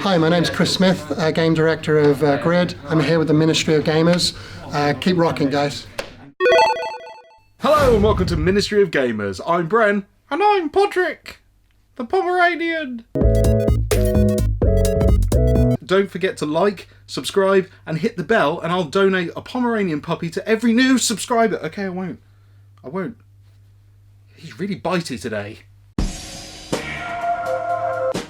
Hi, my name's Chris Smith, Game Director of Grid. I'm here with the Ministry of Gamers. Keep rocking, guys. Hello and welcome to Ministry of Gamers. I'm Bren. And I'm Podrick, the Pomeranian. Don't forget to like, subscribe, and hit the bell, and I'll donate a Pomeranian puppy to every new subscriber. Okay, I won't. He's really bitey today.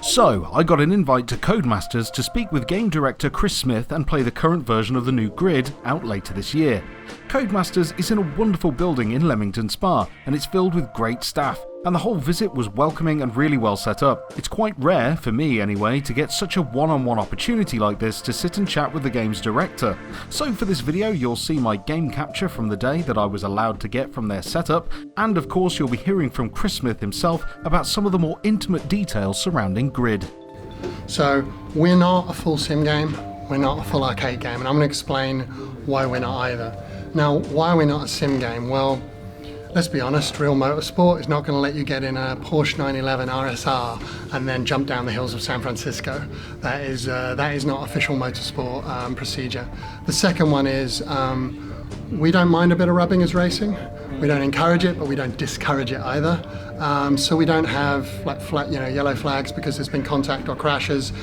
So, I got an invite to Codemasters to speak with game director Chris Smith and play the current version of the new Grid out later this year. Codemasters is in a wonderful building in Leamington Spa, and it's filled with great staff, and the whole visit was welcoming and really well set up. It's quite rare, for me anyway, to get such a one-on-one opportunity like this to sit and chat with the game's director. So for this video you'll see my game capture from the day that I was allowed to get from their setup, and of course you'll be hearing from Chris Smith himself about some of the more intimate details surrounding Grid. So, we're not a full sim game, we're not a full arcade game, and I'm going to explain why we're not either. Now, why are we not a sim game? Well, let's be honest, real motorsport is not going to let you get in a Porsche 911 RSR and then jump down the hills of San Francisco. That is not official motorsport procedure. The second one is we don't mind a bit of rubbing as racing. We don't encourage it, but we don't discourage it either. So we don't have like yellow flags because there's been contact or crashes.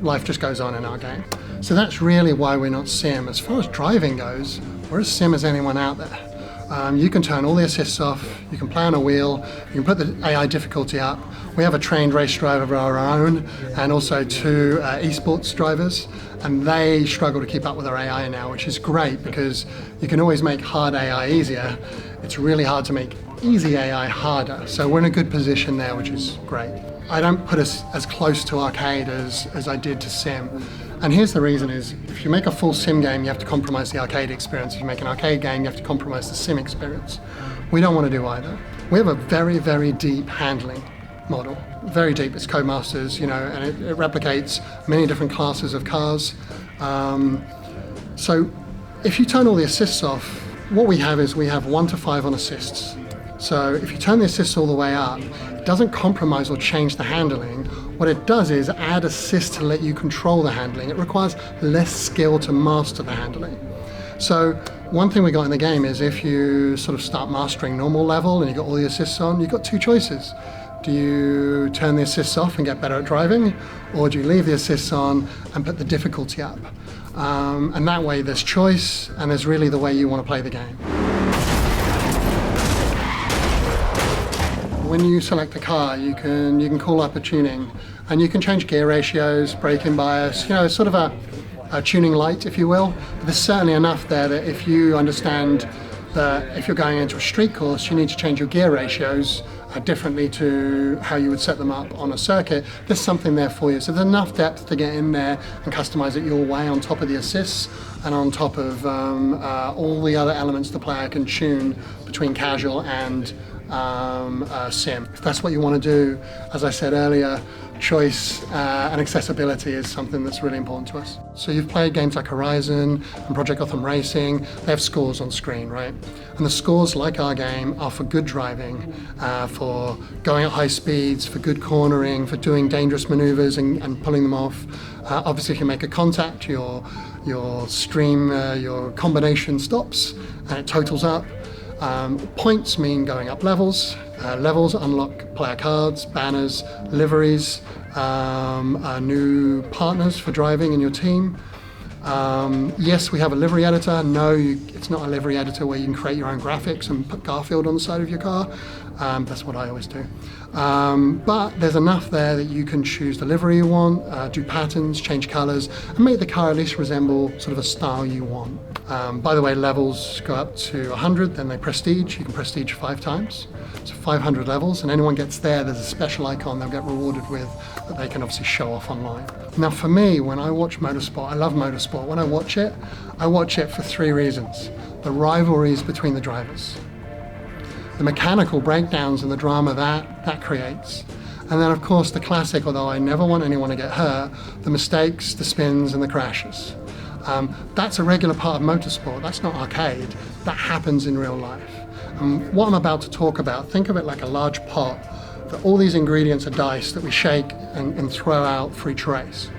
Life just goes on in our game. So that's really why we're not sim. As far as driving goes, we're as sim as anyone out there. You can turn all the assists off, you can play on a wheel, you can put the AI difficulty up. We have a trained race driver of our own and also two esports drivers, and they struggle to keep up with our AI now, which is great because you can always make hard AI easier. It's really hard to make easy AI harder, so we're in a good position there, which is great. I don't put us as close to arcade as I did to sim. And here's the reason is, if you make a full sim game, you have to compromise the arcade experience. If you make an arcade game, you have to compromise the sim experience. We don't want to do either. We have a very, very deep handling model. Very deep, it's Codemasters, and it replicates many different classes of cars. So if you turn all the assists off, what we have is we have 1 to 5 on assists. So if you turn the assists all the way up, it doesn't compromise or change the handling. What it does is add assists to let you control the handling. It requires less skill to master the handling. So one thing we got in the game is if you sort of start mastering normal level and you got all the assists on, you've got 2 choices. Do you turn the assists off and get better at driving, or do you leave the assists on and put the difficulty up? And that way there's choice, and there's really the way you want to play the game. When you select a car, you can call up a tuning, and you can change gear ratios, braking bias, it's sort of a tuning light, if you will. But there's certainly enough there that if you understand that if you're going into a street course, you need to change your gear ratios differently to how you would set them up on a circuit, there's something there for you. So there's enough depth to get in there and customize it your way on top of the assists and on top of all the other elements the player can tune between casual and sim. If that's what you want to do, as I said earlier, choice and accessibility is something that's really important to us. So you've played games like Horizon and Project Gotham Racing. They have scores on screen, right? And the scores, like our game, are for good driving, for going at high speeds, for good cornering, for doing dangerous maneuvers and pulling them off. Obviously, if you make a contact, your stream, your combination stops and it totals up. Points mean going up levels. Levels unlock player cards, banners, liveries, new partners for driving in your team. Yes, we have a livery editor. No, it's not a livery editor where you can create your own graphics and put Garfield on the side of your car. That's what I always do. But there's enough there that you can choose the livery you want, do patterns, change colors, and make the car at least resemble sort of a style you want. By the way, levels go up to 100, then they prestige. You can prestige 5 times. So 500 levels, and anyone gets there's a special icon they'll get rewarded with that they can obviously show off online. Now for me, when I watch motorsport, I love motorsport. When I watch it for 3 reasons. The rivalries between the drivers, the mechanical breakdowns and the drama that creates, and then of course the classic, although I never want anyone to get hurt, the mistakes, the spins and the crashes. That's a regular part of motorsport. That's not arcade. That happens in real life. What I'm about to talk about, think of it like a large pot, that all these ingredients are dice that we shake and throw out for each race.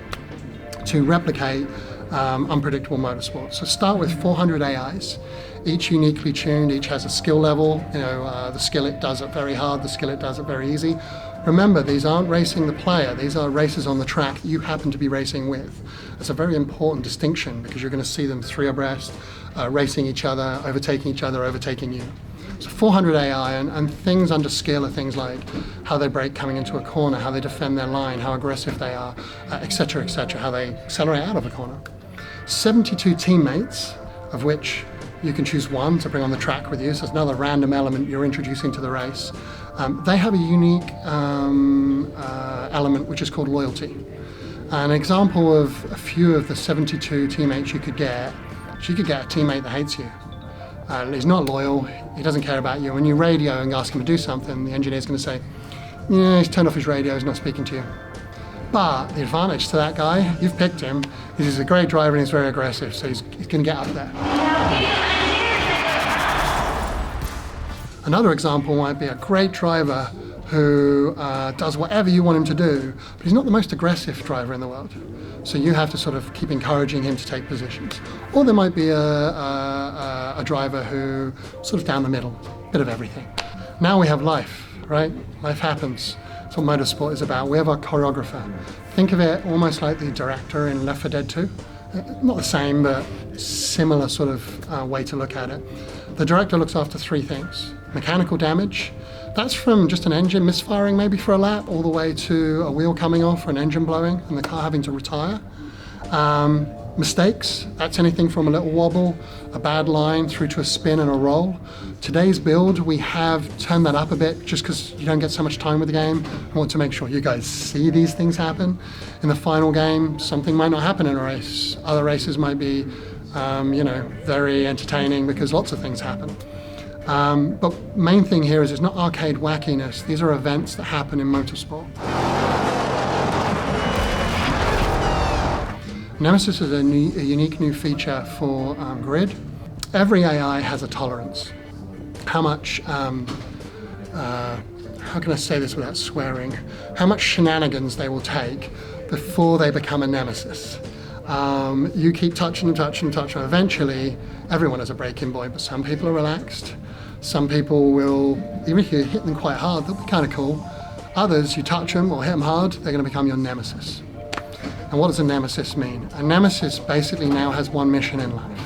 to replicate unpredictable motorsports. So start with 400 AIs, each uniquely tuned, each has a skill level. The skillet does it very hard, the skillet does it very easy. Remember, these aren't racing the player, these are races on the track that you happen to be racing with. It's a very important distinction because you're going to see them three abreast, racing each other, overtaking you. So 400 AI and things under skill are things like how they brake coming into a corner, how they defend their line, how aggressive they are, etc., how they accelerate out of a corner. 72 teammates, of which you can choose one to bring on the track with you, so it's another random element you're introducing to the race. They have a unique element which is called loyalty. An example of a few of the 72 teammates you could get a teammate that hates you. He's not loyal, he doesn't care about you. When you radio and ask him to do something, the engineer's going to say, yeah, he's turned off his radio, he's not speaking to you. But the advantage to that guy, you've picked him, is he's a great driver and he's very aggressive, so he's going to get up there. Another example might be a great driver who does whatever you want him to do, but he's not the most aggressive driver in the world. So you have to sort of keep encouraging him to take positions. Or there might be a driver who sort of down the middle, bit of everything. Now we have life, right? Life happens. That's what motorsport is about. We have our choreographer. Think of it almost like the director in Left 4 Dead 2. Not the same, but similar sort of way to look at it. The director looks after three things. Mechanical damage, that's from just an engine misfiring maybe for a lap, all the way to a wheel coming off or an engine blowing and the car having to retire. Mistakes, that's anything from a little wobble, a bad line, through to a spin and a roll. Today's build, we have turned that up a bit just because you don't get so much time with the game. I want to make sure you guys see these things happen. In the final game, something might not happen in a race. Other races might be, very entertaining because lots of things happen. But main thing here is it's not arcade wackiness. These are events that happen in motorsport. Nemesis is a unique new feature for Grid. Every AI has a tolerance. How much, how can I say this without swearing? How much shenanigans they will take before they become a nemesis. You keep touching and touching and touching. Eventually, everyone has a breaking point, but some people are relaxed. Some people will, even if you hit them quite hard, they'll be kind of cool. Others, you touch them or hit them hard, they're going to become your nemesis. And what does a nemesis mean? A nemesis basically now has one mission in life: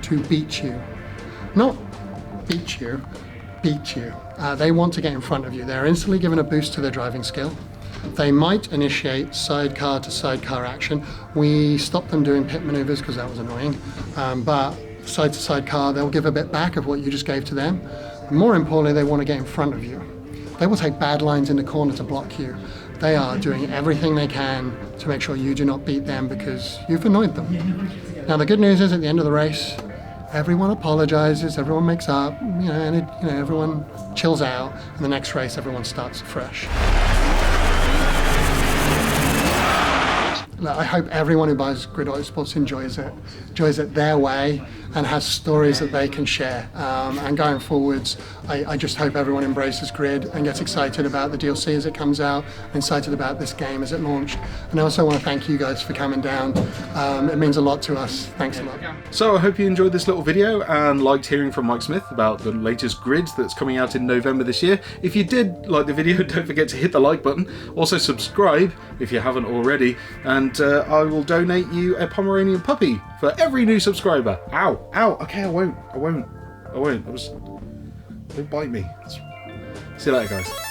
to beat you. Not beat you, beat you. They want to get in front of you. They're instantly given a boost to their driving skill. They might initiate sidecar to sidecar action. We stopped them doing pit maneuvers because that was annoying. But side to sidecar, they'll give a bit back of what you just gave to them. More importantly, they want to get in front of you. They will take bad lines in the corner to block you. They are doing everything they can to make sure you do not beat them because you've annoyed them. Now the good news is at the end of the race, everyone apologizes, everyone makes up, everyone chills out, and the next race everyone starts fresh. I hope everyone who buys Grid Autosports enjoys it their way and has stories that they can share. And going forwards, I just hope everyone embraces Grid and gets excited about the DLC as it comes out, and excited about this game as it launched. And I also want to thank you guys for coming down. It means a lot to us. Thanks a lot. So I hope you enjoyed this little video and liked hearing from Mike Smith about the latest Grid that's coming out in November this year. If you did like the video, don't forget to hit the like button. Also subscribe if you haven't already. And I will donate you a Pomeranian puppy for every new subscriber. Ow, ow, okay, I won't. Don't bite me. See you later, guys.